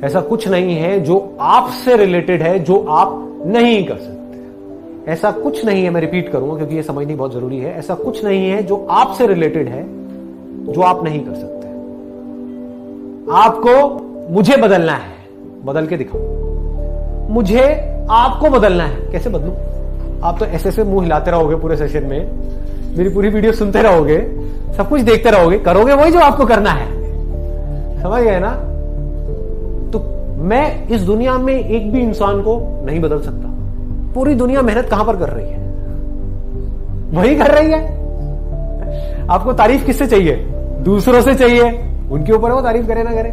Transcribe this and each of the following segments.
ऐसा कुछ नहीं है जो आपसे रिलेटेड है जो आप नहीं कर सकते। ऐसा कुछ नहीं है, मैं रिपीट करूंगा क्योंकि ये समझनी बहुत जरूरी है। ऐसा कुछ नहीं है जो आपसे रिलेटेड है जो आप नहीं कर सकते। आपको मुझे बदलना है, बदल के दिखाओ। मुझे आपको बदलना है, कैसे बदलूं? आप तो ऐसे मुंह हिलाते रहोगे पूरे सेशन में, मेरी पूरी वीडियो सुनते रहोगे, सब कुछ देखते रहोगे, करोगे वही जो आपको करना है। समझ गए ना? तो मैं इस दुनिया में एक भी इंसान को नहीं बदल सकता। पूरी दुनिया मेहनत कहां पर कर रही है? वही कर रही है। आपको तारीफ किससे चाहिए? दूसरों से चाहिए। उनके ऊपर वो तारीफ करे ना करे,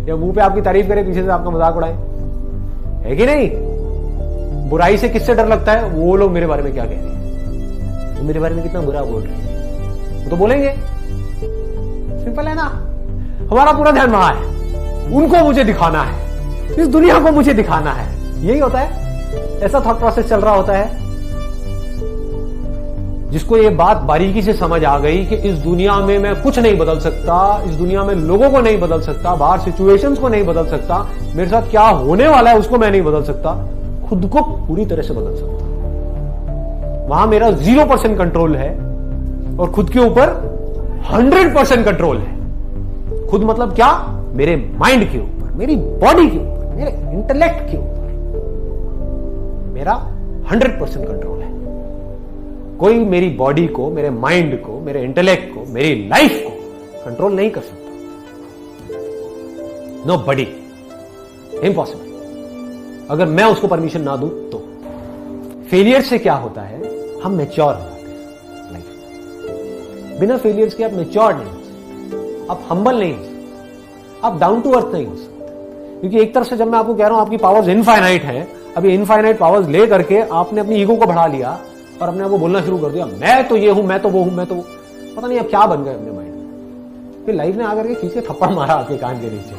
या मुंह पे आपकी तारीफ करे, पीछे से आपका मजाक उड़ाए, है कि नहीं? बुराई से किससे डर लगता है? वो लोग मेरे बारे में क्या कह रहे हैं, वो मेरे बारे में कितना बुरा बोल रहे हैं, वो तो बोलेंगे। सिंपल है ना? हमारा पूरा ध्यान वहां है, उनको मुझे दिखाना है, इस दुनिया को मुझे दिखाना है। यही होता है, ऐसा थॉट प्रोसेस चल रहा होता है। जिसको ये बात बारीकी से समझ आ गई कि इस दुनिया में मैं कुछ नहीं बदल सकता, इस दुनिया में लोगों को नहीं बदल सकता, बाहर सिचुएशंस को नहीं बदल सकता, मेरे साथ क्या होने वाला है उसको मैं नहीं बदल सकता, खुद को पूरी तरह से बदल सकता। वहां मेरा 0% कंट्रोल है और खुद के ऊपर 100% कंट्रोल है। खुद मतलब क्या? मेरे माइंड के ऊपर, मेरी बॉडी के ऊपर, मेरे इंटेलेक्ट के ऊपर मेरा 100% कंट्रोल है। कोई मेरी बॉडी को, मेरे माइंड को, मेरे इंटेलेक्ट को, मेरी लाइफ को कंट्रोल नहीं कर सकता। नो बडी, इम्पॉसिबल। अगर मैं उसको परमिशन ना दूं तो। फेलियर से क्या होता है? हम मैच्योर हो जाते हैं लाइफ। बिना फेलियर्स के आप मैच्योर नहीं हो सकते, आप हम्बल नहीं हो सकते, आप डाउन टू अर्थ नहीं हो सकते। क्योंकि एक तरफ से जब मैं आपको कह रहा हूं आपकी पावर्स इनफाइनाइट है, अब ये इनफाइनाइट पावर्स ले करके आपने अपनी ईगो को बढ़ा लिया और अपने आप को बोलना शुरू कर दिया, मैं तो ये हूं, मैं तो वो हूं, मैं तो वो। पता नहीं आप क्या बन गए अपने माइंड में। फिर लाइफ ने आकर के खींच के थप्पड़ मारा आपके कान के नीचे,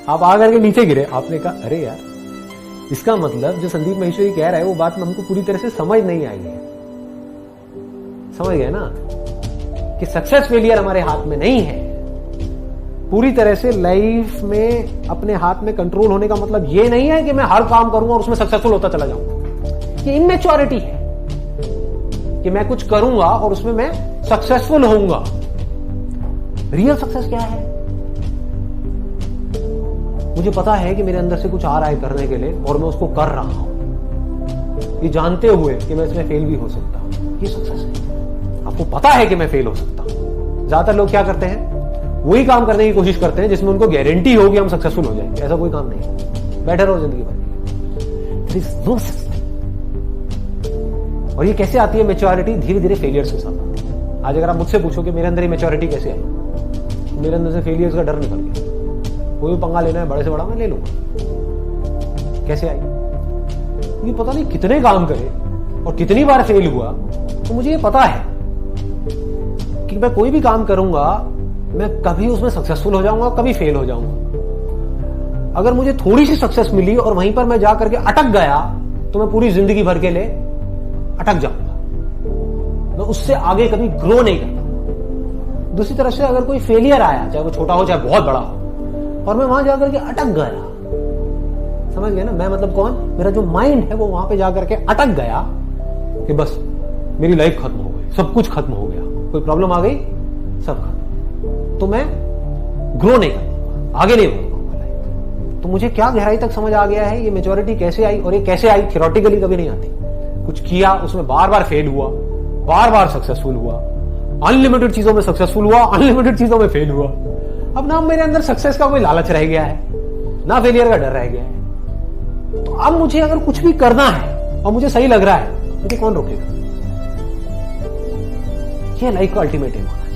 आप आकर के नीचे गिरे। आपने कहा अरे यार, इसका मतलब जो संदीप महेश्वरी कह रहा है वो बात हमको पूरी तरह से समझ नहीं आई है। समझ गए ना कि सक्सेस फेलियर हमारे हाथ में नहीं है। पूरी तरह से लाइफ में अपने हाथ में कंट्रोल होने का मतलब ये नहीं है कि मैं हर काम करूंगा और उसमें सक्सेसफुल होता चला जाऊंगा। ये इमेच्योरिटी है कि मैं कुछ करूंगा और उसमें मैं सक्सेसफुल होऊंगा। रियल सक्सेस क्या है? मुझे पता है कि मेरे अंदर से कुछ आ रहा है करने के लिए और मैं उसको कर रहा हूं, ये जानते हुए कि मैं इसमें फेल भी हो सकता हूं। ये सक्सेस है। आपको पता है कि मैं फेल हो सकता हूं। ज्यादातर लोग क्या करते हैं? वही काम करने की कोशिश करते हैं जिसमें उनको गारंटी हो कि हम सक्सेसफुल हो जाएंगे। ऐसा कोई काम नहीं, बैठे रहो जिंदगी भर। There is no such thing. और ये कैसे आती है मैच्योरिटी? धीरे धीरे फेलियर्स के साथ आती है। आज अगर आप मुझसे पूछो कि मेरे अंदर ये मैच्योरिटी कैसे आई, तो मेरे अंदर से फेलियर्स का डर निकल गया। कोई भी पंगा लेना है बड़े से बड़ा, मैं ले लूंगा। कैसे आई? ये पता नहीं कितने काम करे और कितनी बार फेल हुआ, तो मुझे ये पता है कि मैं कोई भी काम करूंगा, मैं कभी उसमें सक्सेसफुल हो जाऊंगा, कभी फेल हो जाऊंगा। अगर मुझे थोड़ी सी सक्सेस मिली और वहीं पर मैं जाकर के अटक गया, तो मैं पूरी जिंदगी भर के लिए अटक जाऊंगा। मैं उससे आगे कभी ग्रो नहीं करता। दूसरी तरफ से अगर कोई फेलियर आया, चाहे वो छोटा हो चाहे बहुत बड़ा हो, और मैं वहां जाकर के अटक गया, समझ गए ना? मैं मतलब कौन? मेरा जो माइंड है वो वहां पे जाकर के अटक गया कि बस मेरी लाइफ खत्म हो गई, सब कुछ खत्म हो गया, कोई प्रॉब्लम आ गई, सब खत्म, तो मैं ग्रो नहीं कर पाऊंगा, आगे नहीं बढ़ पाऊंगा लाइफ। तो मुझे क्या गहराई तक समझ आ गया है ये मैच्योरिटी कैसे आई। और ये कैसे आई? थियोरेटिकली कभी नहीं आती। कुछ किया, उसमें बार बार फेल हुआ, बार बार सक्सेसफुल हुआ, अनलिमिटेड चीजों में सक्सेसफुल हुआ, अनलिमिटेड चीजों में फेल हुआ। अब ना मेरे अंदर सक्सेस का कोई लालच रह गया है, ना फेलियर का डर रह गया है। तो अब मुझे अगर कुछ भी करना है और मुझे सही लग रहा है, मुझे कौन रोकेगा? ये लाइफ का अल्टीमेट एम है।